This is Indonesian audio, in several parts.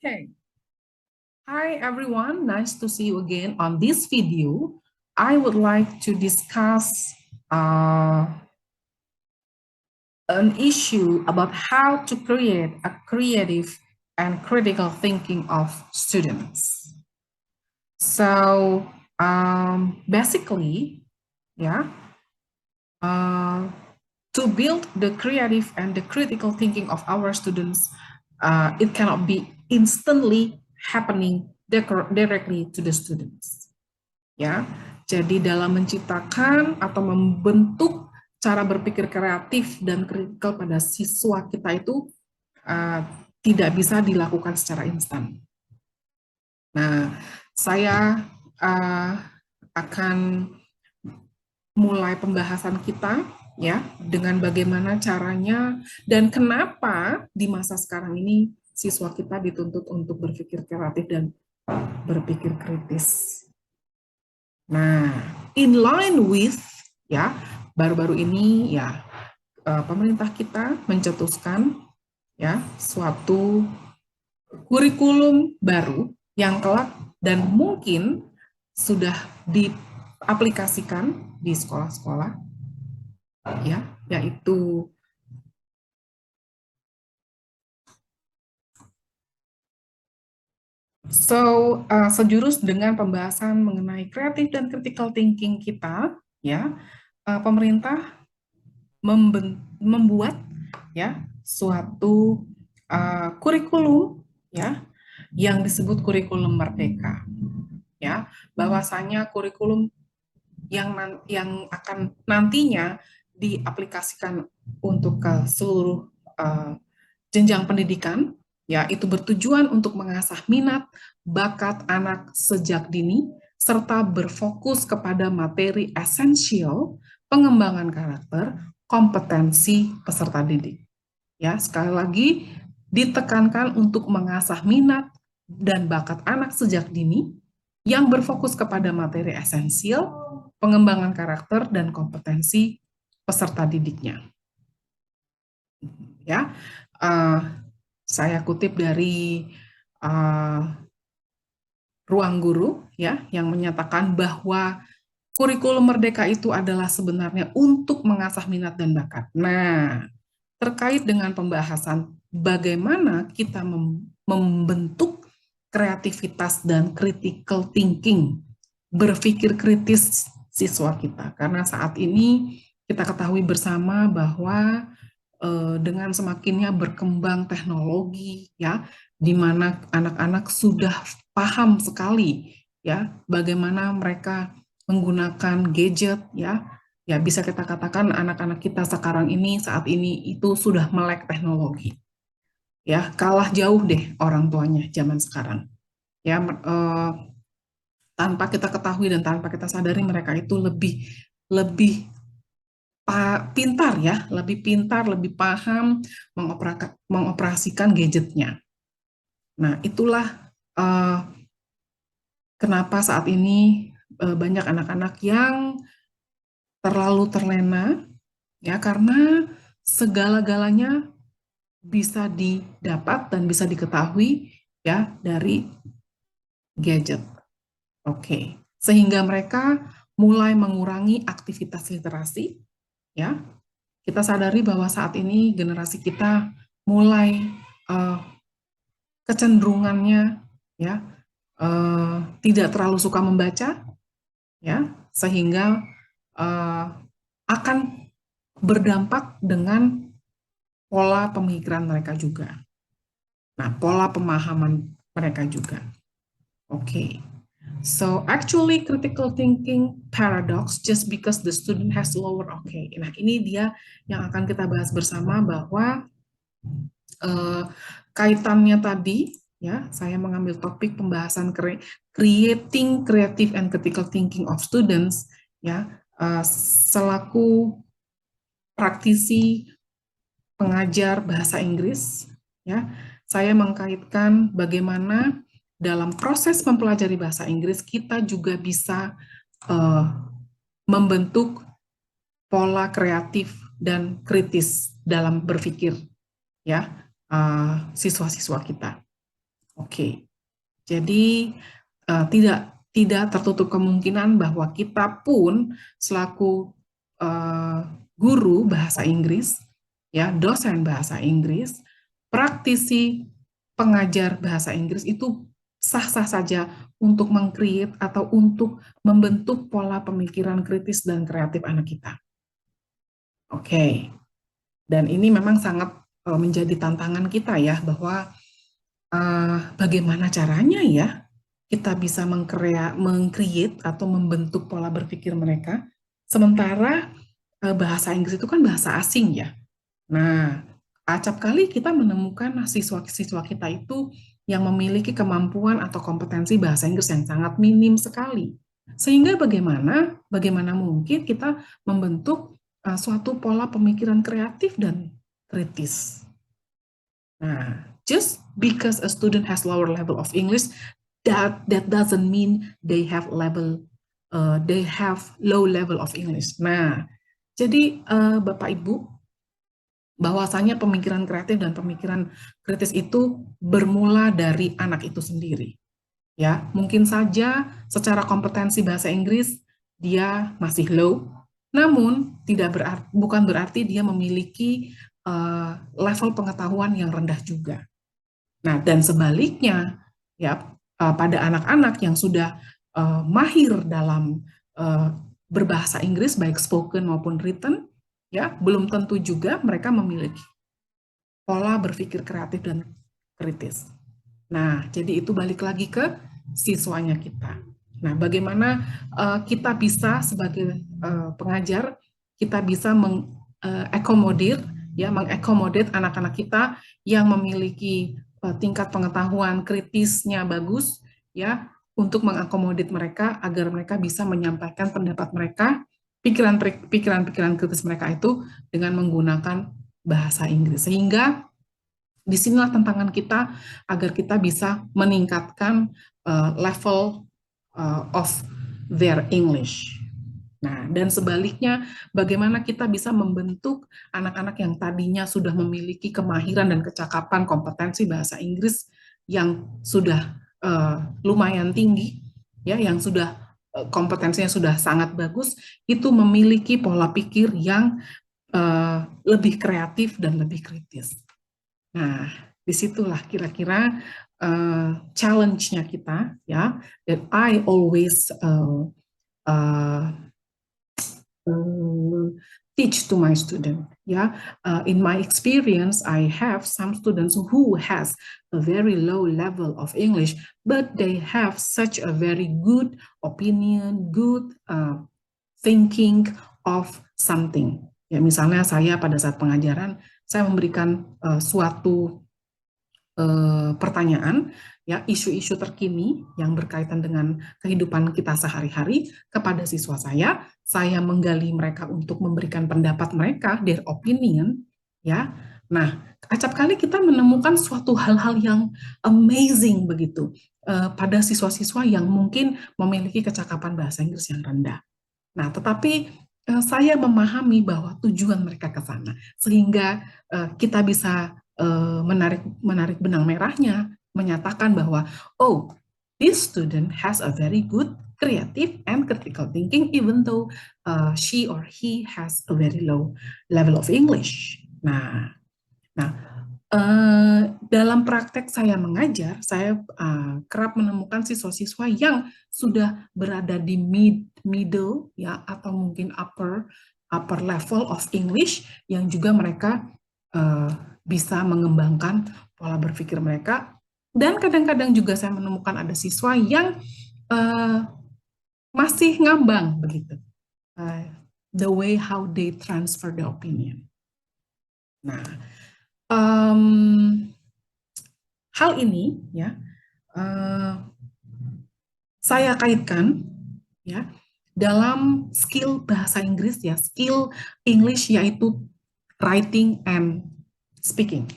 Okay. Hi everyone, nice to see you again. On this video, I would like to discuss uh, an issue about how to create a creative and critical thinking of students. So basically, yeah, uh, to build the creative and the critical thinking of our students, it cannot be instantly happening directly to the students. Ya, jadi dalam menciptakan atau membentuk cara berpikir kreatif dan kritikal pada siswa kita itu uh, tidak bisa dilakukan secara instan. Nah, saya akan mulai pembahasan kita ya dengan bagaimana caranya dan kenapa di masa sekarang ini siswa kita dituntut untuk berpikir kreatif dan berpikir kritis. Nah, in line with ya baru-baru ini ya pemerintah kita mencetuskan ya suatu kurikulum baru yang kelak dan mungkin sudah diaplikasikan di sekolah-sekolah ya, yaitu sejurus dengan pembahasan mengenai kreatif dan critical thinking kita ya, pemerintah membuat ya suatu kurikulum ya yang disebut kurikulum merdeka ya, bahwasanya kurikulum yang akan nantinya diaplikasikan untuk ke seluruh jenjang pendidikan ya, itu bertujuan untuk mengasah minat bakat anak sejak dini serta berfokus kepada materi esensial pengembangan karakter kompetensi peserta didik. Ya, sekali lagi ditekankan untuk mengasah minat dan bakat anak sejak dini yang berfokus kepada materi esensial, pengembangan karakter dan kompetensi peserta didiknya. Ya, saya kutip dari Ruang Guru ya yang menyatakan bahwa kurikulum merdeka itu adalah sebenarnya untuk mengasah minat dan bakat. Nah, terkait dengan pembahasan bagaimana kita membentuk kreativitas dan critical thinking, berpikir kritis siswa kita. Karena saat ini kita ketahui bersama bahwa dengan semakinnya berkembang teknologi ya, di mana anak-anak sudah paham sekali ya bagaimana mereka menggunakan gadget ya. Ya, bisa kita katakan anak-anak kita sekarang ini saat ini itu sudah melek teknologi. Ya, kalah jauh deh orang tuanya zaman sekarang. Ya, tanpa kita ketahui dan tanpa kita sadari mereka itu lebih lebih pintar ya, lebih pintar, lebih paham mengoperasikan gadgetnya. Nah, itulah kenapa saat ini banyak anak-anak yang terlalu terlena ya, karena segala-galanya bisa didapat dan bisa diketahui ya dari gadget. Oke. Sehingga mereka mulai mengurangi aktivitas literasi ya. Kita sadari bahwa saat ini generasi kita mulai kecenderungannya ya tidak terlalu suka membaca ya, sehingga akan berdampak dengan pola pemikiran mereka juga. Nah, pola pemahaman mereka juga. Oke. So actually critical thinking paradox just because the student has lower. Oke. Nah, ini dia yang akan kita bahas bersama bahwa kaitannya tadi ya, saya mengambil topik pembahasan creating creative and critical thinking of students ya, selaku praktisi pengajar bahasa Inggris ya, saya mengkaitkan bagaimana dalam proses mempelajari bahasa Inggris kita juga bisa membentuk pola kreatif dan kritis dalam berpikir ya siswa-siswa kita. Oke, jadi tidak tertutup kemungkinan bahwa kita pun selaku eh, guru bahasa Inggris, ya dosen bahasa Inggris, praktisi pengajar bahasa Inggris itu sah-sah saja untuk meng-create atau untuk membentuk pola pemikiran kritis dan kreatif anak kita. Oke, dan ini memang sangat menjadi tantangan kita ya, bahwa bagaimana caranya ya kita bisa meng-create atau membentuk pola berpikir mereka, sementara bahasa Inggris itu kan bahasa asing ya. Nah, acap kali kita menemukan siswa-siswa kita itu yang memiliki kemampuan atau kompetensi bahasa Inggris yang sangat minim sekali. Sehingga bagaimana mungkin kita membentuk suatu pola pemikiran kreatif dan kritis. Nah, just because a student has lower level of English, that doesn't mean they have low level of English. Nah, jadi Bapak Ibu, bahwasanya pemikiran kreatif dan pemikiran kritis itu bermula dari anak itu sendiri. Ya, mungkin saja secara kompetensi bahasa Inggris dia masih low, namun bukan berarti dia memiliki level pengetahuan yang rendah juga. Nah, dan sebaliknya, ya pada anak-anak yang sudah mahir dalam berbahasa Inggris baik spoken maupun written, ya belum tentu juga mereka memiliki pola berpikir kreatif dan kritis. Nah, jadi itu balik lagi ke siswanya kita. Nah, bagaimana kita bisa sebagai pengajar, kita bisa mengakomodir anak-anak kita yang memiliki tingkat pengetahuan kritisnya bagus, ya, untuk mengakomodir mereka agar mereka bisa menyampaikan pendapat mereka, pikiran-pikiran kritis mereka itu dengan menggunakan bahasa Inggris. Sehingga disinilah tantangan kita agar kita bisa meningkatkan level of their English. Nah, dan sebaliknya, bagaimana kita bisa membentuk anak-anak yang tadinya sudah memiliki kemahiran dan kecakapan kompetensi bahasa Inggris yang sudah lumayan tinggi, ya, yang sudah kompetensinya sudah sangat bagus, itu memiliki pola pikir yang lebih kreatif dan lebih kritis. Nah, disitulah kira-kira challenge-nya kita, ya. That I always teach to my student. Yeah, in my experience, I have some students who has a very low level of English, but they have such a very good opinion, good thinking of something. Ya, misalnya saya pada saat pengajaran, saya memberikan suatu pertanyaan, ya, isu-isu terkini yang berkaitan dengan kehidupan kita sehari-hari kepada siswa saya menggali mereka untuk memberikan pendapat mereka, their opinion, ya. Nah, acap kali kita menemukan suatu hal-hal yang amazing begitu pada siswa-siswa yang mungkin memiliki kecakapan bahasa Inggris yang rendah. Nah, tetapi saya memahami bahwa tujuan mereka ke sana, sehingga kita bisa menarik benang merahnya, menyatakan bahwa, oh, this student has a very good creative and critical thinking, even though she or he has a very low level of English. Nah, dalam praktek saya mengajar, saya kerap menemukan siswa-siswa yang sudah berada di middle, ya, atau mungkin upper level of English, yang juga mereka bisa mengembangkan pola berpikir mereka. Dan kadang-kadang juga saya menemukan ada siswa yang masih ngambang begitu, the way how they transfer the opinion. Nah, hal ini, ya, saya kaitkan, ya, dalam skill bahasa Inggris, ya, skill English, yaitu writing and speaking.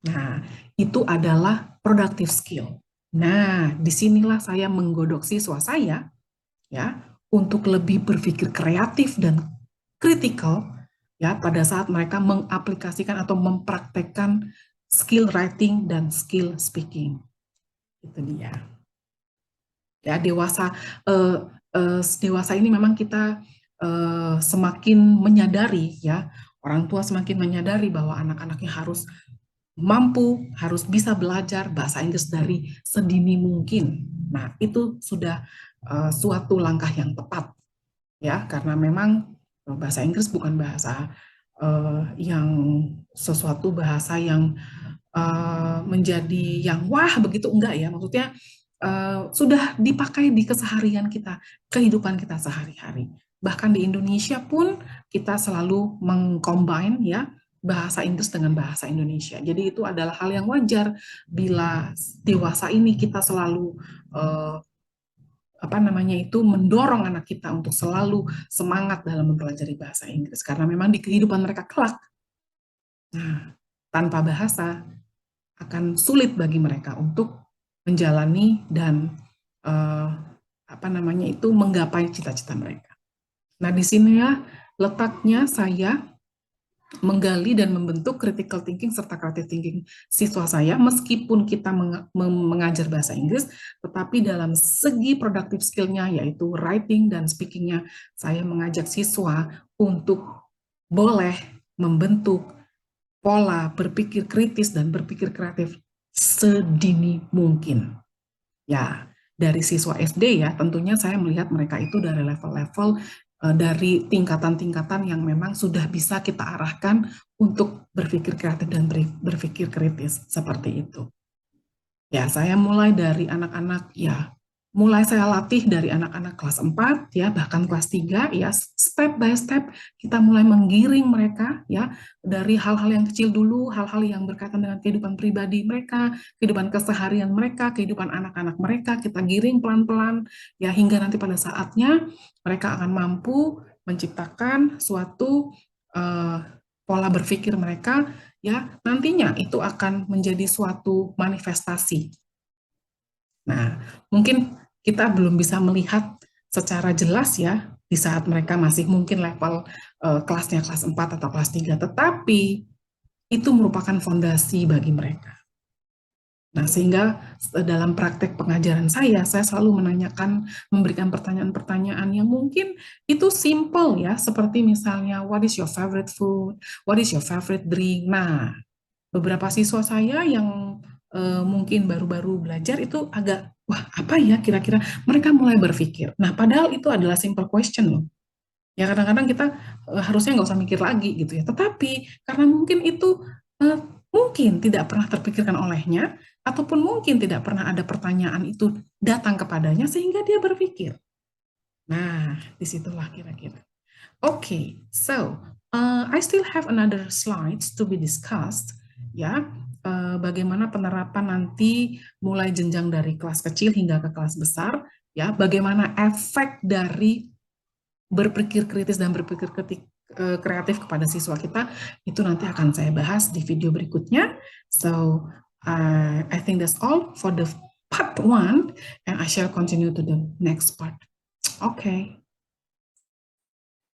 Nah, itu adalah productive skill. Nah, disinilah saya menggodok siswa saya, ya, untuk lebih berpikir kreatif dan kritikal, ya, pada saat mereka mengaplikasikan atau mempraktekkan skill writing dan skill speaking. Itu dia. Ya, dewasa ini memang kita semakin menyadari, ya, orang tua semakin menyadari bahwa anak-anaknya harus mampu, harus bisa belajar bahasa Inggris dari sedini mungkin. Nah, itu sudah suatu langkah yang tepat, ya, karena memang bahasa Inggris bukan bahasa yang sesuatu bahasa yang menjadi yang wah begitu, enggak ya, maksudnya sudah dipakai di keseharian kita, kehidupan kita sehari-hari. Bahkan di Indonesia pun kita selalu mengcombine, ya, bahasa Inggris dengan bahasa Indonesia. Jadi itu adalah hal yang wajar bila dewasa ini kita selalu mendorong anak kita untuk selalu semangat dalam mempelajari bahasa Inggris, karena memang di kehidupan mereka kelak, nah, tanpa bahasa akan sulit bagi mereka untuk menjalani dan menggapai cita-cita mereka. Nah, di sini ya letaknya saya menggali dan membentuk critical thinking serta creative thinking siswa saya, meskipun kita mengajar bahasa Inggris, tetapi dalam segi productive skill-nya, yaitu writing dan speaking-nya, saya mengajak siswa untuk boleh membentuk pola berpikir kritis dan berpikir kreatif sedini mungkin. Ya, dari siswa SD ya, tentunya saya melihat mereka itu dari level-level, dari tingkatan-tingkatan yang memang sudah bisa kita arahkan untuk berpikir kreatif dan berpikir kritis, seperti itu. Ya, saya mulai dari anak-anak, ya, mulai saya latih dari anak-anak kelas 4, ya, bahkan kelas 3, ya, step by step kita mulai menggiring mereka, ya, dari hal-hal yang kecil dulu, hal-hal yang berkaitan dengan kehidupan pribadi mereka, kehidupan keseharian mereka, kehidupan anak-anak mereka, kita giring pelan-pelan, ya, hingga nanti pada saatnya mereka akan mampu menciptakan suatu pola berpikir mereka, ya, nantinya itu akan menjadi suatu manifestasi. Nah, mungkin kita belum bisa melihat secara jelas ya di saat mereka masih mungkin level kelasnya kelas 4 atau kelas 3, tetapi itu merupakan fondasi bagi mereka. Nah, sehingga dalam praktek pengajaran saya selalu menanyakan, memberikan pertanyaan-pertanyaan yang mungkin itu simple ya, seperti misalnya, what is your favorite food? What is your favorite drink? Nah, beberapa siswa saya yang mungkin baru-baru belajar itu agak, wah apa ya kira-kira, mereka mulai berpikir. Nah, padahal itu adalah simple question loh. Ya kadang-kadang kita harusnya nggak usah mikir lagi gitu ya. Tetapi karena mungkin itu mungkin tidak pernah terpikirkan olehnya, ataupun mungkin tidak pernah ada pertanyaan itu datang kepadanya sehingga dia berpikir. Nah, disitulah kira-kira. Okay, so I still have another slides to be discussed. Ya, bagaimana penerapan nanti mulai jenjang dari kelas kecil hingga ke kelas besar. Ya, bagaimana efek dari berpikir kritis dan berpikir kreatif kepada siswa kita, itu nanti akan saya bahas di video berikutnya. So, I think that's all for the part 1, and I shall continue to the next part. Okay.